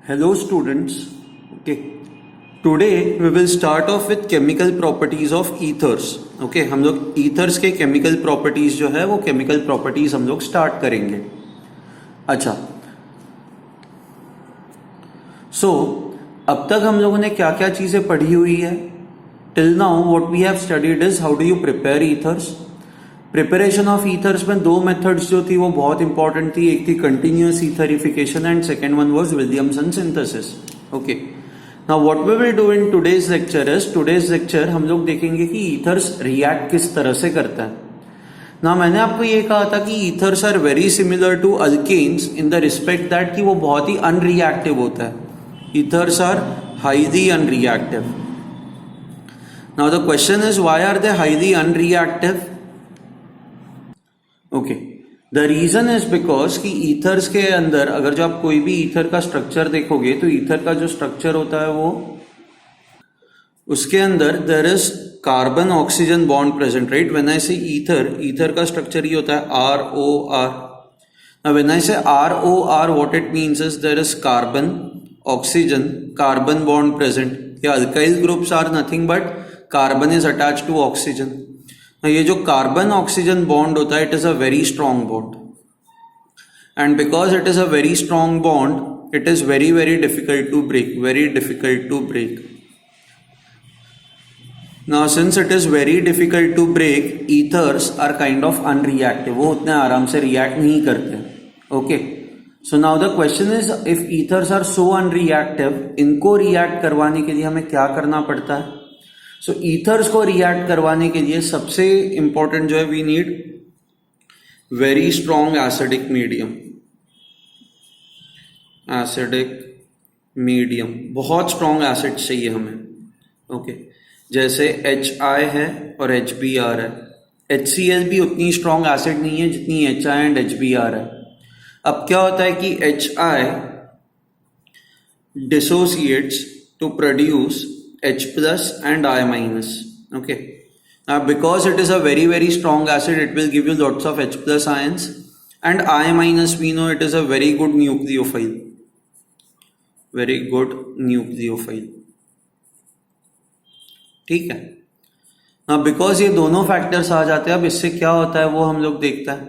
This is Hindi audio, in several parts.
Hello students. Okay. Today we will start off with chemical properties of ethers. Okay, हम लोग ethers के chemical properties जो है वो chemical properties हम लोग start करेंगे. अच्छा, so अब तक हम लोगों ने क्या क्या चीजें पढ़ी हुई है? Till now what we have studied is how do you prepare ethers. Preparation of ethers में दो मेथड्स जो थी वो बहुत इंपॉर्टेंट थी. एक थी continuous etherification and second one was Williamson synthesis. Okay, now what we will do in today's lecture हम लोग देखेंगे कि ईथर्स रिएक्ट किस तरह से करता है. ना मैंने आपको ये कहा था कि ethers are very similar to alkanes in the respect that कि वो बहुत ही अनरिएक्टिव होता है. Ethers are highly unreactive. Now the question is why are they highly unreactive. Okay, the reason is because कि ईथर्स के अंदर अगर जो आप कोई भी ईथर का स्ट्रक्चर देखोगे तो ईथर का जो स्ट्रक्चर होता है वो उसके अंदर there is carbon oxygen bond present, right. When I say ether का स्ट्रक्चर ये होता है ROR. Now when I say ROR what it means is there is carbon oxygen carbon bond present. ये alkyl groups are nothing but carbon is attached to oxygen. ये जो कार्बन ऑक्सीजन बॉन्ड होता है it is a very strong bond and because it is a very strong bond it is very very difficult to break. Now since it is very difficult to break ethers are kind of unreactive. वो उतने आराम से रिएक्ट नहीं करते. Okay, so now the question is if ethers are so unreactive, इनको रिएक्ट करवाने के लिए हमें क्या करना पड़ता है. सो ईथर्स को रिएक्ट करवाने के लिए सबसे इंपॉर्टेंट जो है we need very strong acidic medium. बहुत स्ट्रॉन्ग एसिड चाहिए हमें. ओके, जैसे HI है और HBr है. HCl भी उतनी स्ट्रॉन्ग एसिड नहीं है जितनी HI एंड HBr है. अब क्या होता है कि HI dissociates to produce H plus and I minus. Okay, now because it is a very very strong acid it will give you lots of H plus ions and I minus we know it is a very good nucleophile. ठीक है. now because ये दोनों फैक्टर्स आ जाते हैं अब इससे क्या होता है वो हम लोग देखता है.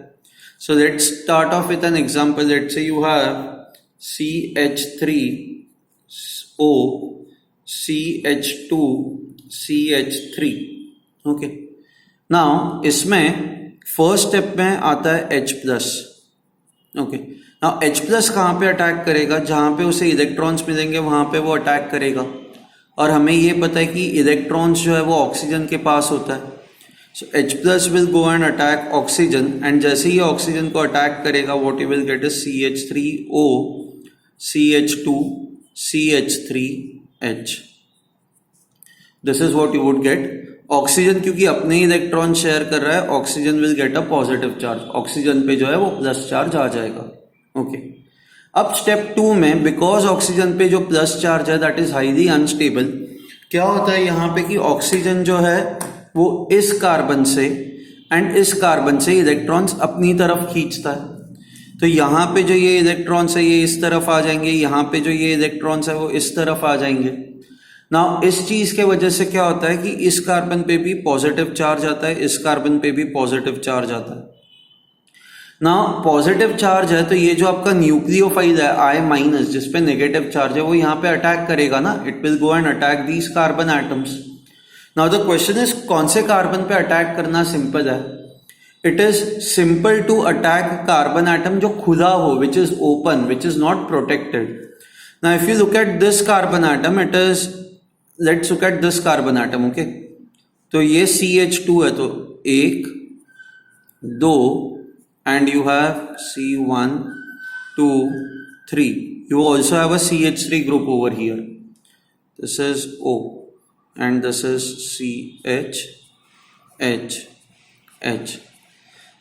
so let's start off with an example. let's say you have CH3O CH2 CH3. Okay, now इसमें फर्स्ट स्टेप में आता है H plus. Okay, now H plus कहाँ पे अटैक करेगा, जहां पे उसे इलेक्ट्रॉन्स मिलेंगे वहां पे वो अटैक करेगा. और हमें ये पता है कि इलेक्ट्रॉन्स जो है वो ऑक्सीजन के पास होता है. सो H plus will go and attack oxygen and जैसे ही ऑक्सीजन को अटैक करेगा what you will get is CH3O CH2 CH3H. This is what you would get. Oxygen क्योंकि अपने ही इलेक्ट्रॉन शेयर कर रहा है oxygen will get a positive charge. Oxygen पे जो है वो प्लस चार्ज आ जाएगा. ओके, अब स्टेप 2 में बिकॉज ऑक्सीजन पे जो प्लस चार्ज है दैट इज हाईली अनस्टेबल. क्या होता है यहाँ पे कि ऑक्सीजन जो है वो इस कार्बन से एंड इस कार्बन से इलेक्ट्रॉन्स अपनी तरफ खींचता है. तो यहाँ पे जो ये इलेक्ट्रॉन्स है ये इस तरफ आ जाएंगे, यहाँ पे जो ये इलेक्ट्रॉन्स है वो इस तरफ आ जाएंगे. नाउ इस चीज के वजह से क्या होता है कि इस कार्बन पे भी पॉजिटिव चार्ज आता है, इस कार्बन पे भी पॉजिटिव चार्ज आता है. नाउ पॉजिटिव चार्ज है तो ये जो आपका न्यूक्लियोफाइल है I माइनस जिसपे नेगेटिव चार्ज है वो यहाँ पे अटैक करेगा ना. It will go and attack these carbon atoms. Now the question is कौन से कार्बन पे अटैक करना सिंपल है. It is simple to attack carbon atom जो खुला हो, which is open, which is not protected. Now if you look at this carbon atom, let's look at this carbon atom, okay? तो ये CH2 है तो 1, 2 and you have C1, 2, 3. You also have a CH3 group over here. This is O and this is CH, H, H.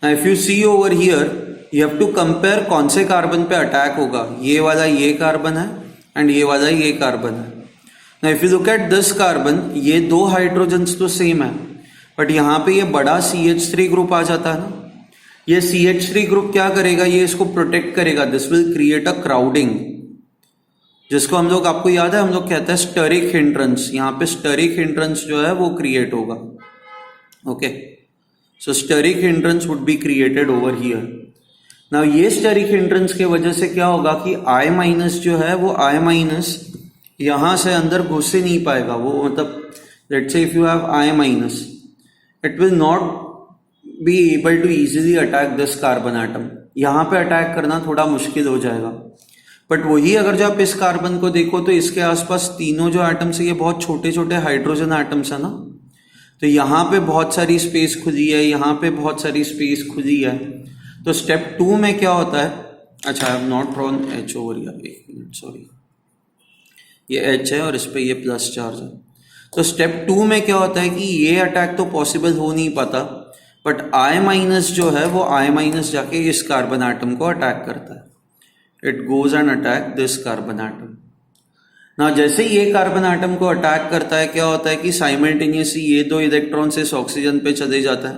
Now if you see over here, you have to compare कौन से कार्बन पे अटैक होगा. ये वाला ये कार्बन है एंड ये वाला ये कार्बन है. Now if you look at this carbon, ये दो हाइड्रोजन्स तो सेम है बट यहाँ पे ये बड़ा CH3 ग्रुप आ जाता है ना. ये CH3 ग्रुप क्या करेगा, ये इसको प्रोटेक्ट करेगा. This will create a crowding. जिसको हम लोग, आपको याद है, हम लोग कहते हैं स्टरिक हिंड्रेंस। यहाँ पे स्टरिक हिंड्रेंस जो है वो क्रिएट होगा। Okay, so steric hindrance would be created over here. Now ये स्टरिक हिंड्रेंस के वजह से क्या होगा कि I माइनस जो है वो I माइनस यहां से अंदर घुस ही नहीं पाएगा। वो मतलब लेट्स से if you have I minus, it will not be able to easily attack this carbon atom. यहां पे अटैक करना थोड़ा मुश्किल हो जाएगा। बट वही अगर जो आप इस कार्बन को देखो तो इसके आसपास तीनों जो एटम्स है ये बहुत छोटे छोटे हाइड्रोजन एटम्स है ना, तो यहाँ पे बहुत सारी स्पेस खुली है, यहाँ पे बहुत सारी स्पेस खुली है। तो स्टेप 2 में क्या होता है, अच्छा I have not drawn H over here, एक मिनट सॉरी, ये H है और इस पे ये प्लस चार्ज है। तो स्टेप 2 में क्या होता है कि ये अटैक तो पॉसिबल हो नहीं पाता, बट I माइनस जो है वो I माइनस जाके इस कार्बन एटम को अटैक करता है। It goes and attack this carbon atom. ना जैसे ही ये कार्बन एटम को अटैक करता है क्या होता है कि साइमल्टेनियसली ये दो इलेक्ट्रॉन्स इस ऑक्सीजन पे चले जाता है,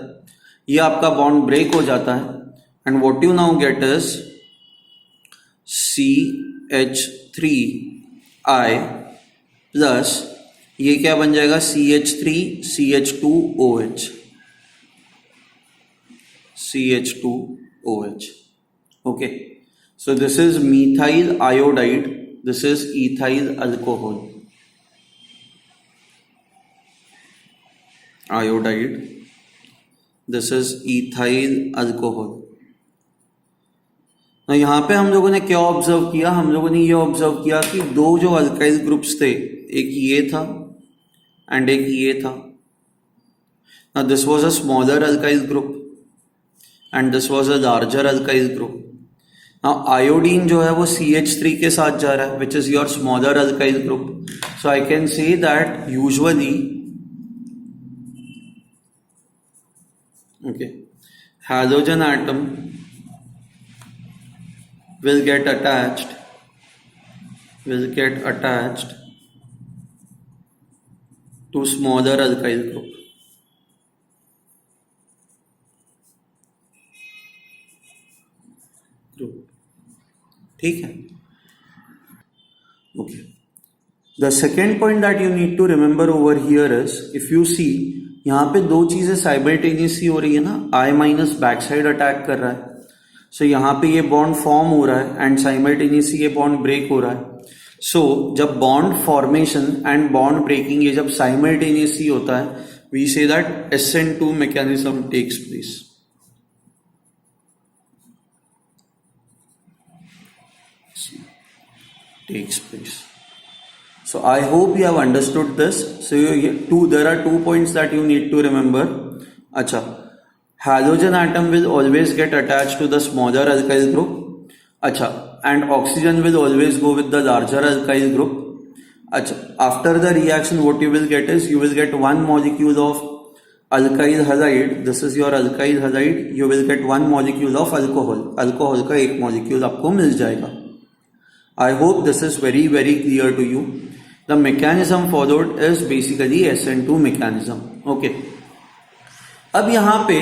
ये आपका बॉन्ड ब्रेक हो जाता है, and what you now get is CH3I plus ये क्या बन जाएगा, CH3CH2OH, CH2OH। Okay, so this is methyl iodide, this is ethyl alcohol, iodide, this is ethyl alcohol। now यहाँ पे हम लोगों ने क्या ऑब्जर्व किया, हम लोगों ने ये ऑब्जर्व किया कि दो जो अल्काइल ग्रुप्स थे, एक ये था एंड एक ये था। now this was a smaller alkyl group and this was a larger alkyl group। now iodine जो है वो CH3 के साथ जा रहा है, which is your smaller alkyl group, so I can say that usually okay halogen atom will get attached to smaller alkyl group। ठीक है, okay. The second point that you need to remember over here is, if you see यहाँ पे दो चीजें साइमल्टेनियसली हो रही है ना, I minus back side attack कर रहा है, सो यहाँ पे ये बॉन्ड फॉर्म हो रहा है एंड साइमल्टेनियसली ये बॉन्ड ब्रेक हो रहा है। सो जब bond formation and bond breaking ये जब साइमल्टेनियसली होता है, we say that SN2 mechanism takes place. So I hope you have understood this. So there are 2 points that you need to remember. अच्छा, halogen atom will always get attached to the smaller alkyl group. अच्छा, and oxygen will always go with the larger alkyl group. अच्छा, after the reaction what you will get is you will get one molecule of alkyl halide. This is your alkyl halide. You will get one molecule of alcohol. alcohol का एक molecule आपको मिल जाएगा। I hope this is very clear to you. The mechanism followed is basically SN2 mechanism. Okay. अब यहाँ पे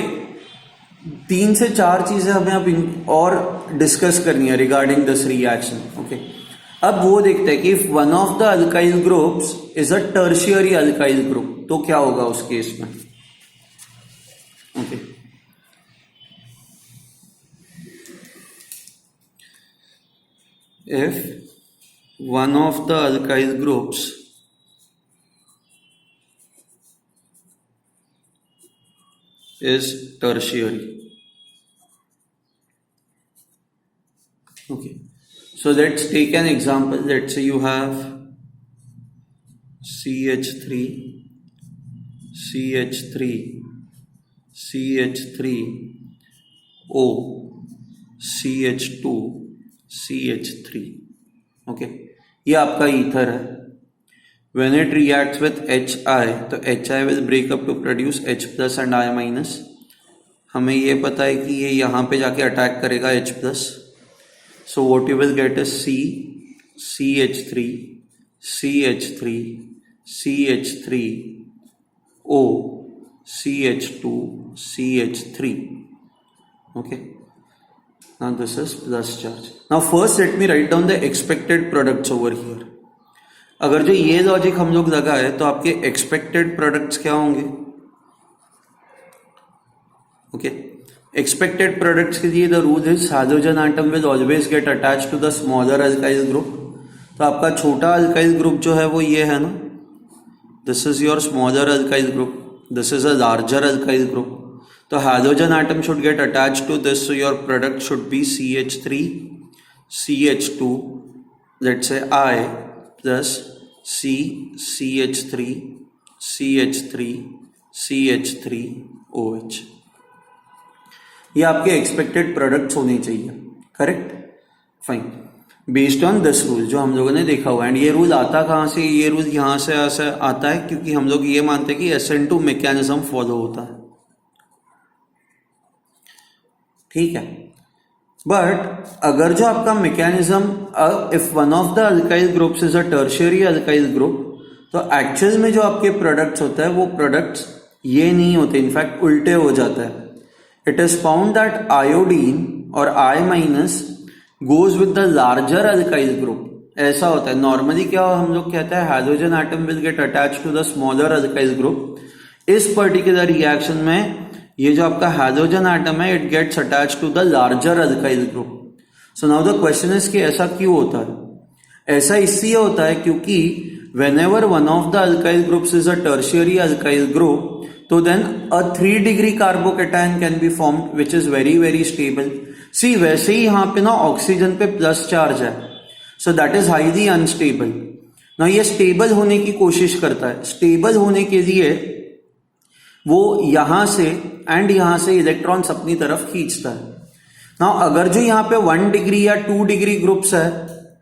3 से 4 चीजें हमें अब और डिस्कस करनी है रिगार्डिंग दिस रिएक्शन। ओके, अब वो देखते हैं कि if one of the alkyl groups is a tertiary alkyl group, तो क्या होगा उस केस में। Okay, if one of the alkyl groups is tertiary, okay, so let's take an example. Let's say you have CH3 O CH2 CH3। Okay, ये आपका ईथर है। When it reacts with HI, तो HI will break up to produce H plus and I minus। हमें ये पता है कि ये यहाँ पे जाके अटैक करेगा H plus, so what you will get is CH3 O CH2 CH3। okay, now this is plus charge. Now first let me write down the expected products over here. अगर जो ये लॉजिक हम लोग लगाए तो आपके एक्सपेक्टेड प्रोडक्ट्स क्या होंगे? ओके, एक्सपेक्टेड प्रोडक्ट्स के लिए the rule is hydrogen atom will always get attach to the smaller alkyl group. तो आपका छोटा अल्काइल ग्रुप जो है वो ये है ना, this is your smaller alkyl group, this is a larger alkyl group. तो hydrogen atom should get attach to this, so your product should be CH3 CH2 let's say I plus C CH3 CH3 CH3 OH. ये आपके एक्सपेक्टेड प्रोडक्ट्स होने चाहिए. Correct, fine. Based on this rule जो हम लोगों ने देखा हुआ. एंड ये रूल आता कहाँ से? ये रूल यहाँ से ऐसा आता है क्योंकि हम लोग ये मानते हैं कि SN2 मैकेनिज्म फॉलो होता है. ठीक है, बट अगर जो आपका mechanism, if one of the alkyl groups is a tertiary alkyl group, तो एक्चुअल में जो आपके प्रोडक्ट्स होता है वो प्रोडक्ट्स ये नहीं होते, इनफैक्ट उल्टे हो जाता है. It is found that iodine और I- goes with the larger alkyl group. ऐसा होता है नॉर्मली. क्या हम लोग कहते हैं hydrogen atom will get attach to the smaller alkyl group. इस पर्टिकुलर रिएक्शन में ये जो आपका हाइड्रोजन आइटम है it gets attach to the larger alkyl group. So now the question is कि ऐसा क्यों होता है? ऐसा इसलिए होता है क्योंकि whenever one of the alkyl groups is a tertiary alkyl group, so then a 3 degree carbocation can be formed which is very very stable. See, वैसे ही यहाँ पे ना ऑक्सीजन पे प्लस चार्ज है, so that is highly unstable. ना ये स्टेबल होने की कोशिश करता है. स्टेबल होने के लिए वो यहां से एंड यहां से इलेक्ट्रॉन्स अपनी तरफ खींचता है. ना अगर जो यहाँ पे 1 डिग्री या 2 डिग्री ग्रुप्स है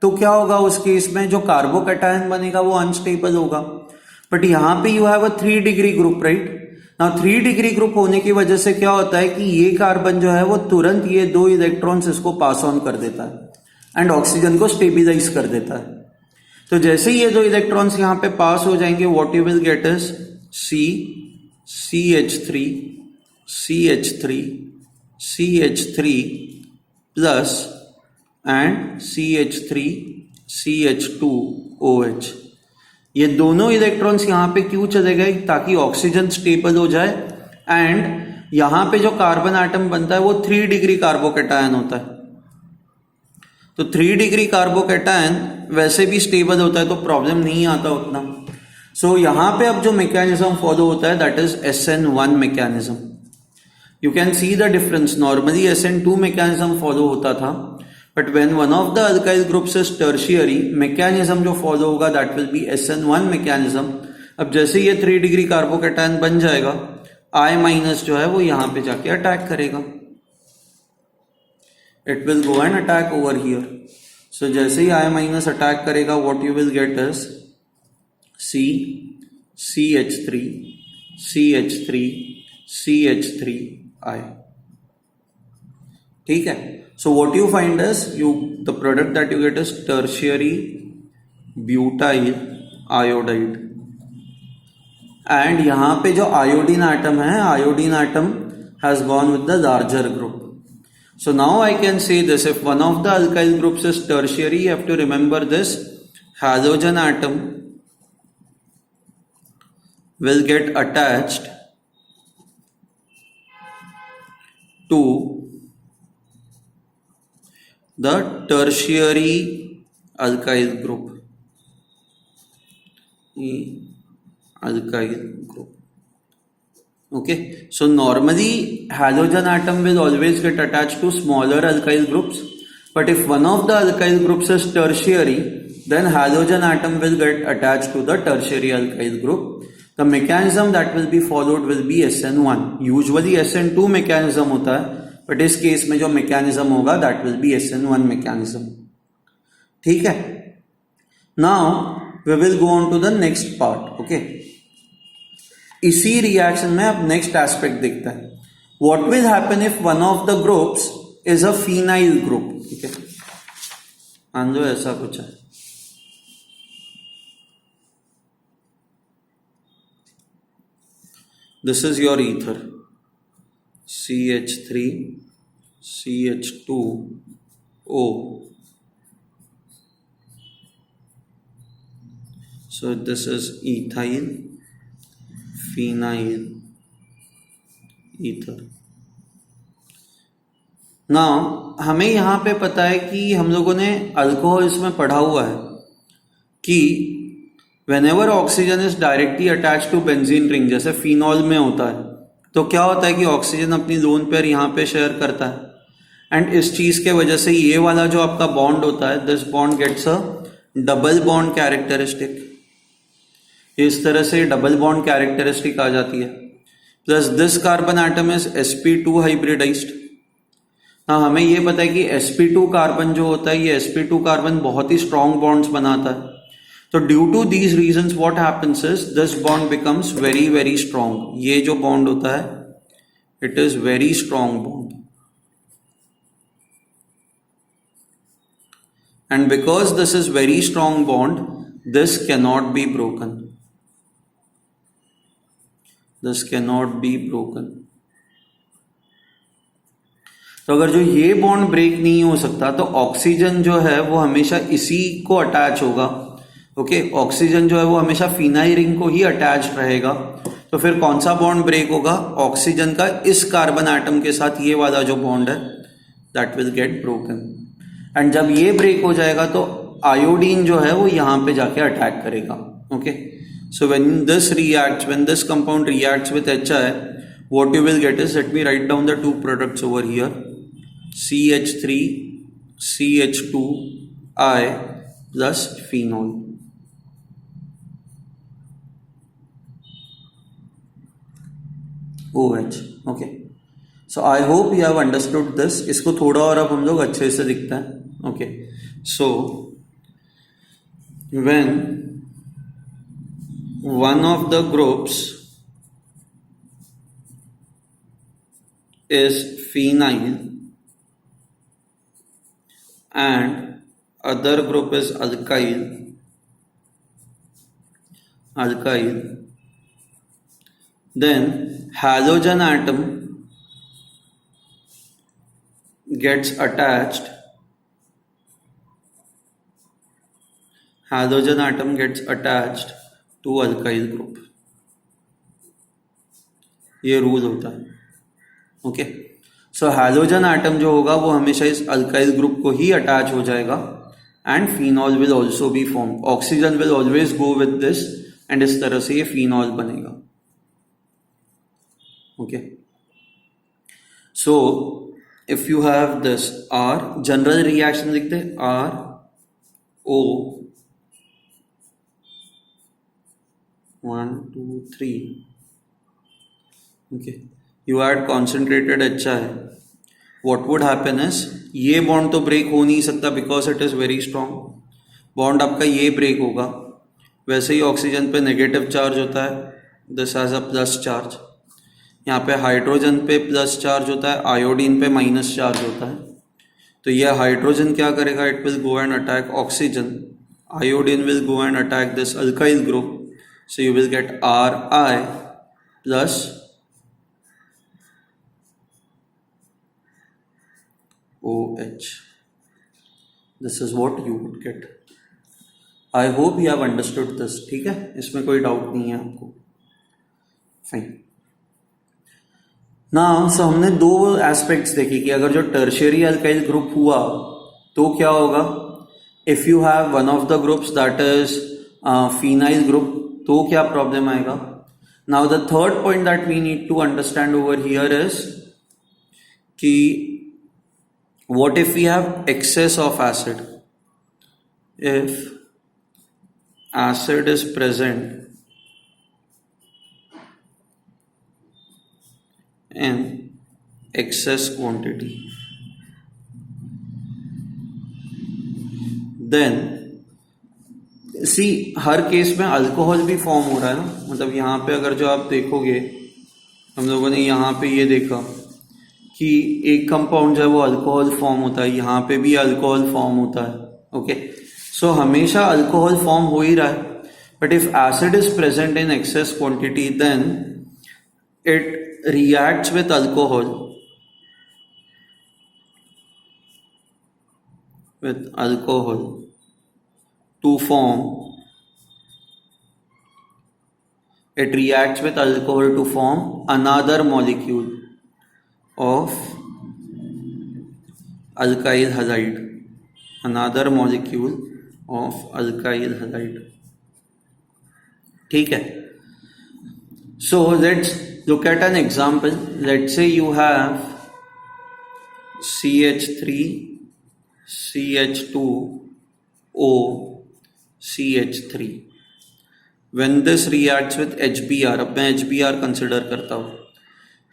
तो क्या होगा उस केस में? जो कार्बोकैटायन बनेगा वो अनस्टेबल होगा. बट यहाँ पे you have a 3 degree group, right? Now 3 degree group होने की वजह से क्या होता है कि ये कार्बन जो है वो तुरंत ये 2 इलेक्ट्रॉन्स इसको पास ऑन कर देता है एंड ऑक्सीजन को स्टेबिलाइज कर देता है. तो जैसे ही ये 2 इलेक्ट्रॉन्स यहाँ पे पास हो जाएंगे, what you will get is CH3 CH3 CH3 plus and CH3 CH2 OH. ये दोनों इलेक्ट्रॉन्स यहां पे क्यों चले गए? ताकि ऑक्सीजन स्टेबल हो जाए एंड यहां पे जो कार्बन एटम बनता है वो 3 डिग्री कार्बोकैटायन होता है. तो 3 डिग्री कार्बोकैटायन वैसे भी स्टेबल होता है तो प्रॉब्लम नहीं आता उतना. सो यहां पे अब जो मैकेनिज्म फॉलो होता है that is SN1 mechanism. You can see the difference. Normally SN2 mechanism follow होता था, but when one of the alkyl groups is tertiary, mechanism जो फॉलो होगा that will be SN1 mechanism. अब जैसे ये 3 डिग्री कार्बोकैटायन बन जाएगा, I- जो है वो यहां पे जाके अटैक करेगा. It will go and attack over here. So जैसे ही I- अटैक करेगा, what you will get is CH3 CH3 CH3I. ठीक है. So what you find is the product that you get is tertiary butyl iodide. And यहाँ पे जो iodine atom है, iodine atom has gone with the larger group. So now I can say this: if one of the alkyl groups is tertiary, you have to remember this: halogen atom will get attached to the tertiary alkyl group. Alkyl group. Okay, so normally halogen atom will always get attached to smaller alkyl groups, but if one of the alkyl groups is tertiary, then halogen atom will get attached to the tertiary alkyl group. The mechanism that will be followed will be SN1. Usually SN2 mechanism होता है, बट इस केस में जो मैकेनिज्म होगा that will be SN1 mechanism. ठीक है. Now we will go on to the next part. Okay, इसी रिएक्शन में अब नेक्स्ट एस्पेक्ट देखते हैं. What will happen if one of the groups is a phenyl group. ठीक है, मान लो ऐसा कुछ है. This is your ether CH3 CH2O. So this is ethyl phenyl ether. नाउ हमें यहाँ पे पता है कि हम लोगों ने अल्कोहल्स में पढ़ा हुआ है कि whenever oxygen is directly attach to benzene ring, जैसे फिनॉल में होता है, तो क्या होता है कि ऑक्सीजन अपनी लोन पेयर यहाँ पे शेयर करता है, एंड इस चीज के वजह से ये वाला जो आपका बॉन्ड होता है, this bond gets a double bond characteristic. इस तरह से डबल बॉन्ड कैरेक्टरिस्टिक आ जाती है. Plus this carbon atom is sp2 hybridized. हाँ, हमें ये पता है कि sp2 कार्बन जो होता है, ये sp2 कार्बन बहुत ही स्ट्रॉन्ग बॉन्ड्स बनाता है. तो due to these reasons what happens is this bond becomes very very strong. ये जो बॉन्ड होता है it is very strong bond, and because this is very strong bond, this cannot be broken. This cannot be broken. तो अगर जो ये बॉन्ड ब्रेक नहीं हो सकता, तो ऑक्सीजन जो है वो हमेशा इसी को अटैच होगा. ओके, ऑक्सीजन जो है वो हमेशा फिनाइल रिंग को ही अटैच रहेगा. तो फिर कौन सा बॉन्ड ब्रेक होगा? ऑक्सीजन का इस कार्बन एटम के साथ ये वाला जो बॉन्ड है, that will get broken. And जब ये ब्रेक हो जाएगा तो आयोडीन जो है वो यहां पे जाके अटैक करेगा. Okay, so when this compound reacts with HI, what you will get is, let me write down the two products over here, CH3 CH2I plus phenol. OH. Okay, so I hope you have understood this. इसको थोड़ा और अब हम लोग अच्छे से दिखता है. Okay, so when one of the groups is phenyl and other group is alkyl, then halogen atom gets attached to alkyl group. ये रूल होता है. ओके, सो हैलोजन एटम जो होगा वो हमेशा इस अल्काइल ग्रुप को ही अटैच हो जाएगा, and phenol will also be form. Oxygen will always go with this, and इस तरह से ये फिनॉल बनेगा. Okay, so if you have this R, general reaction लिखते हैं, R O 1 2 3. okay, you add concentrated HI, what would happen is, ये बॉन्ड तो ब्रेक हो नहीं सकता because it is very strong. Bond आपका ये ब्रेक होगा. वैसे ही ऑक्सीजन पे नेगेटिव चार्ज होता है, this has a plus charge. यहाँ पे हाइड्रोजन पे प्लस चार्ज होता है, आयोडीन पे माइनस चार्ज होता है. तो ये हाइड्रोजन क्या करेगा? It will go and attack oxygen. Iodine will go and attack this alkyl group. So you will get Ri plus OH. This is what you would get. I hope you have understood this. ठीक है, इसमें कोई डाउट नहीं है आपको. फाइन. नाउ सो हमने दो एस्पेक्ट्स देखे कि अगर जो टर्शियरी अल्काइल ग्रुप हुआ तो क्या होगा. If you have one of the groups that is phenyl group, तो क्या प्रॉब्लम आएगा. Now the third point that we need to understand over here is कि what if we have excess of acid. If acid is present in excess quantity, then see हर केस में अल्कोहल भी फॉर्म हो रहा है ना. मतलब यहाँ पे अगर जो आप देखोगे, हम लोगों ने यहाँ पे ये देखा कि एक कंपाउंड जो है वो अल्कोहल फॉर्म होता है, यहाँ पे भी अल्कोहल फॉर्म होता है. ओके, सो हमेशा अल्कोहल फॉर्म हो ही रहा है. But if acid is present in excess quantity, then it reacts with alcohol with alcohol to form, it reacts with alcohol to form another molecule of alkyl halide, another molecule of alkyl halide. ठीक है. So let's look at an example. Let's say you have CH3 CH2O CH3. When this reacts with HBr, अब मैं HBr कंसिडर करता हूँ,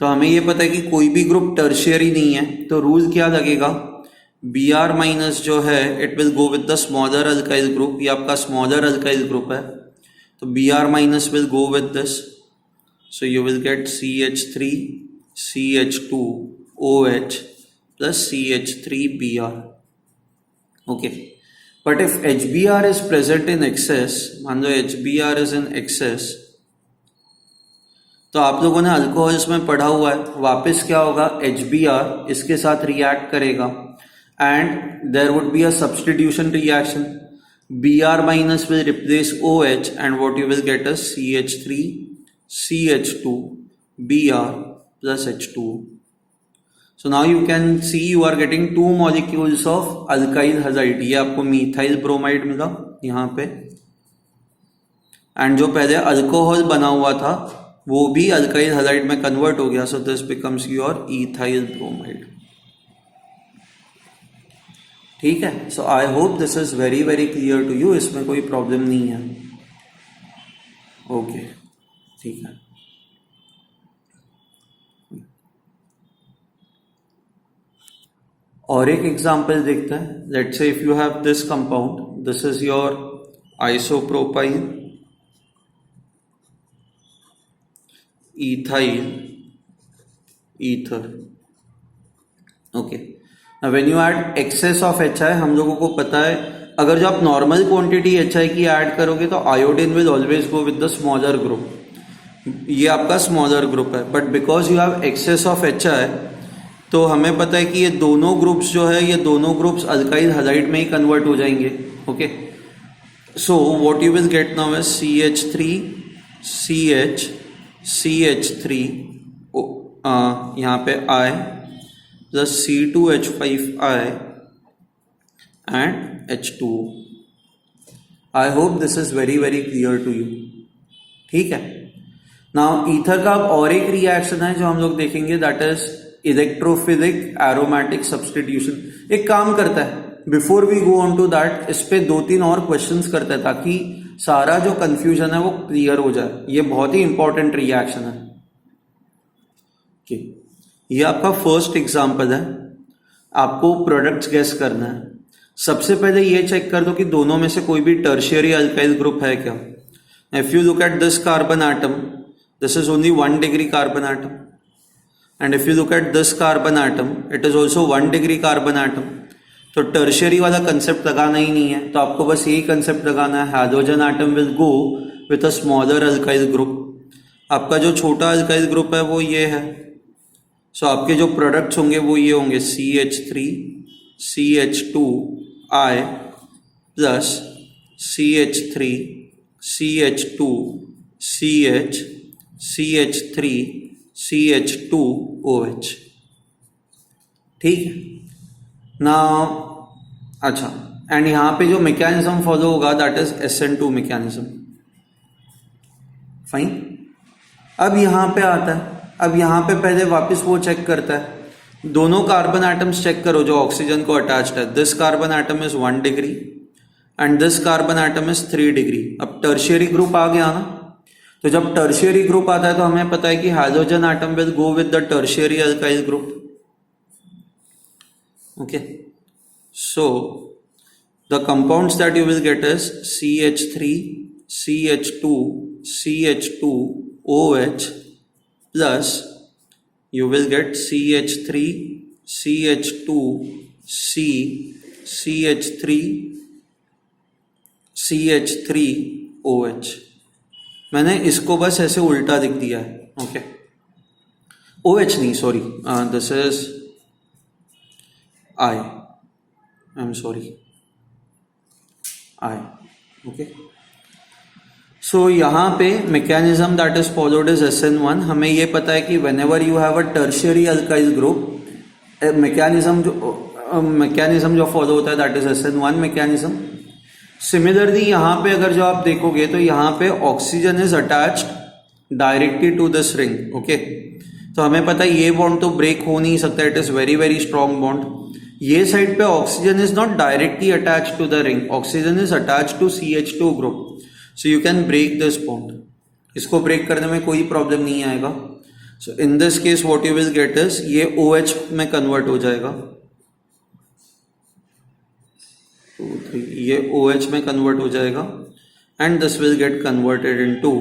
तो हमें ये पता है कि कोई भी ग्रुप टर्शियरी नहीं है, तो रूल क्या लगेगा, Br माइनस जो है it will go with the smaller alkyl group. ये आपका स्मॉलर अल्काइल ग्रुप है, तो Br minus will go with this, so you will get CH3 CH2OH plus CH3Br. Okay, but if HBr is present in excess, मान लो HBr is in excess, तो आप लोगों ने अल्कोहल्स में पढ़ा हुआ है, वापस क्या होगा, HBr इसके साथ रिएक्ट करेगा and there would be a substitution reaction. Br minus will replace OH and what you will get is CH3 CH2 Br plus H2O. So now you can see you are getting two molecules of alkyl halide. ये आपको methyl bromide मिला यहाँ पे, and जो पहले अल्कोहल बना हुआ था वो भी alkyl halide में कन्वर्ट हो गया, so this becomes your ethyl bromide. ठीक है. So I hope this is very very clear to you. इसमें कोई प्रॉब्लम नहीं है. ओके, ठीक है. और एक एग्जाम्पल देखते हैं. लेट्स से if you have this compound, this is your isopropyl ethyl ether. Okay, when you add excess of HI, हम लोगों को पता है अगर जो आप नॉर्मल क्वांटिटी HI की ऐड करोगे तो iodine will always go with the smaller group. ये आपका स्मॉलर ग्रुप है, but because you have excess of HI, तो हमें पता है कि ये दोनों ग्रुप्स जो है, ये दोनों ग्रुप्स अल्काइल हैलाइड में ही कन्वर्ट हो जाएंगे. Okay, so what you will get now is CH3 CH CH3 यहाँ पे I plus C2H5I and H2O. I hope this is very very clear to you. ठीक है. नाउ ईथर का अब और एक रिएक्शन है जो हम लोग देखेंगे, that is electrophilic aromatic substitution. एक काम करता है, before we go on to that, इस पे 2-3 और क्वेश्चंस करता है ताकि सारा जो कंफ्यूजन है वो क्लियर हो जाए. ये बहुत ही इंपॉर्टेंट रिएक्शन है. ये आपका फर्स्ट एग्जांपल है. आपको प्रोडक्ट्स गेस करना है. सबसे पहले ये चेक कर दो कि दोनों में से कोई भी टर्शियरी अल्काइल ग्रुप है क्या. If you look at this carbon atom, this is only 1 degree carbon atom, and if you look at this carbon atom, it is also 1 degree carbon atom. तो टर्शियरी वाला कंसेप्ट लगाना ही नहीं है, तो आपको बस यही कंसेप्ट लगाना है, hydrogen atom will go with a smaller alkyl group. आपका जो छोटा अल्काइल ग्रुप है वो ये है. सो आपके जो प्रोडक्ट्स होंगे वो ये होंगे CH3 CH2I plus CH3 CH2 CH CH3 CH2OH. ठीक है ना. अच्छा, एंड यहाँ पे जो मैकेनिज्म फॉलो होगा that is SN2 mechanism. Fine. अब यहाँ पे आता है, अब यहाँ पे पहले वापस वो चेक करता है, दोनों कार्बन एटम्स चेक करो जो ऑक्सीजन को अटैच्ड है. This carbon atom is 1 degree and this carbon atom is 3 degree. अब टर्शियरी ग्रुप आ गया ना, तो जब टर्शियरी ग्रुप आता है तो हमें पता है कि hydrogen atom will go with the tertiary alkyl group. Okay, so the compounds that you will get is CH3 CH2 CH2OH plus you will get CH3 CH2 C CH3 CH3OH. मैंने इसको बस ऐसे उल्टा लिख दिया है. ओके, OH नहीं, sorry, this is I. I am sorry, I, okay. So यहाँ पे mechanism that is followed is SN1। हमें ये पता है कि whenever you have a tertiary alkyl group, mechanism जो फॉलो होता है that is SN1 mechanism. Similarly यहाँ पे अगर जो आप देखोगे तो यहाँ पे oxygen is attached directly to this ring, okay. तो हमें पता है ये बॉन्ड तो ब्रेक हो नहीं सकता, it is very very strong bond. ये साइड पे oxygen is not directly attached to the ring, oxygen is attached to CH2 group, so you can break this bond. इसको ब्रेक करने में कोई प्रॉब्लम नहीं आएगा। So in this case what you will get is ये OH में कन्वर्ट हो जाएगा, 2 3, ये OH में कन्वर्ट हो जाएगा and this will get converted into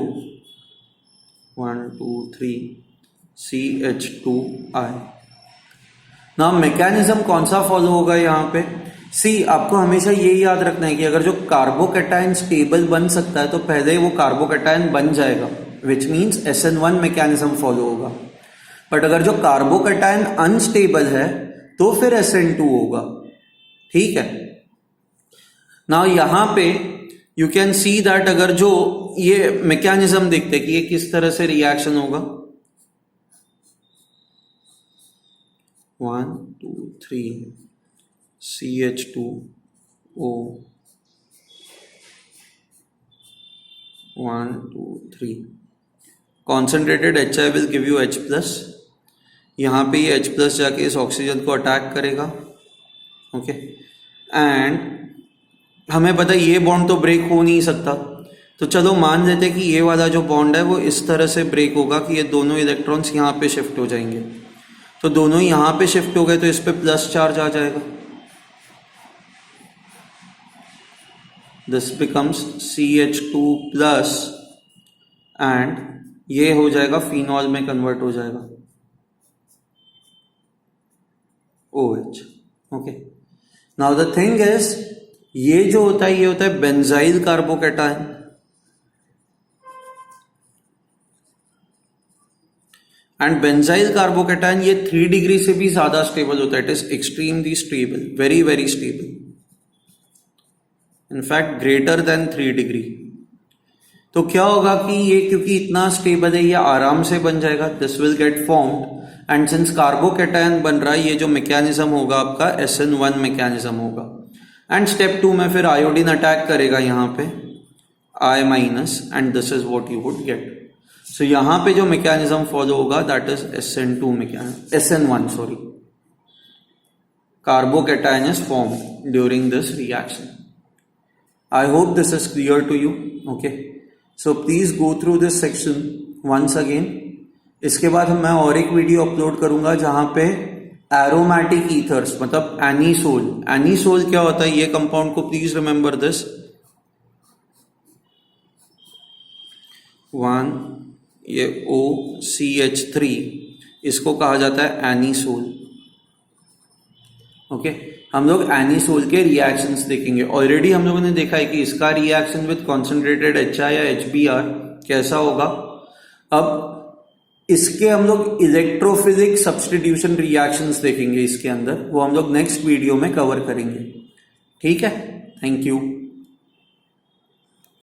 1 2 3 CH2I। ना मैकेनिज्म कौन सा फॉलो होगा यहाँ पे? सी, आपको हमेशा ये याद रखना है कि अगर जो कार्बोकैटायन स्टेबल बन सकता है तो पहले वो कार्बोकैटायन बन जाएगा, which means SN1 mechanism follow होगा। बट अगर जो कार्बोकैटायन अनस्टेबल है तो फिर SN2 होगा, ठीक है ना। यहां पे यू कैन सी दैट अगर जो ये मैकेनिज्म देखते कि ये किस तरह से रिएक्शन होगा, 1 2 3 CH2O 1 2 3, concentrated HI will give you H+। यहाँ पे ये H+ जाके इस ऑक्सीजन को अटैक करेगा, ओके। एंड हमें पता है ये बॉन्ड तो ब्रेक हो नहीं सकता, तो चलो मान लेते कि ये वाला जो बॉन्ड है वो इस तरह से ब्रेक होगा कि ये दोनों इलेक्ट्रॉन्स यहाँ पे शिफ्ट हो जाएंगे। तो दोनों यहाँ पे शिफ्ट हो गए तो इस पे प्लस चार्ज आ जाएगा, दिस बिकम्स CH2+ एंड ये हो जाएगा फिनॉल में कन्वर्ट हो जाएगा, OH, okay. Now the thing is ये जो होता है ये होता है benzyl carbocation, and benzyl carbocation ये 3 डिग्री से भी ज्यादा स्टेबल होता है, it is extremely stable, very very stable, in fact greater than 3 degree. तो क्या होगा कि ये क्योंकि इतना स्टेबल है ये आराम से बन जाएगा, this will get formed and since carbocation बन रहा है ये जो मैकेनिज्म होगा आपका SN1 मैकेनिज्म होगा। एंड स्टेप 2 में फिर आयोडीन अटैक करेगा यहाँ पे I- and this is what you would get. So यहाँ पे जो मैकेनिज्म फॉलो होगा that is SN1 sorry, carbocation is formed during this reaction. I hope this is clear to you, okay? So please go through this section once again. इसके बाद मैं और एक वीडियो अपलोड करूंगा जहां पे एरोमेटिक ईथर्स मतलब एनीसोल, एनीसोल क्या होता है ये कंपाउंड को प्लीज रिमेंबर दिस, 1 ये OCH3 इसको कहा जाता है एनीसोल, ओके। हम लोग एनीसोल के रिएक्शंस देखेंगे। ऑलरेडी हम लोगों ने देखा है कि इसका रिएक्शन विद कॉन्सेंट्रेटेड HI या HBr कैसा होगा। अब इसके हम लोग इलेक्ट्रोफिजिक सब्स्टिट्यूशन रिएक्शंस देखेंगे इसके अंदर, वो हम लोग नेक्स्ट वीडियो में कवर करेंगे, ठीक है। Thank you.